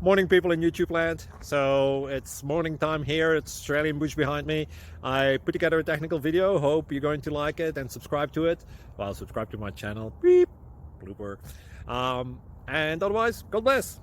Morning, people in YouTube land. So it's morning time here. It's Australian bush behind me. I put together a technical video. Hope you're going to like it and subscribe to it. Well, subscribe to my channel. Beep. Blooper. And otherwise, God bless.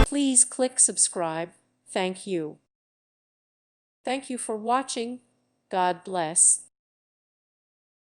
Please click subscribe. Thank you. Thank you for watching. God bless.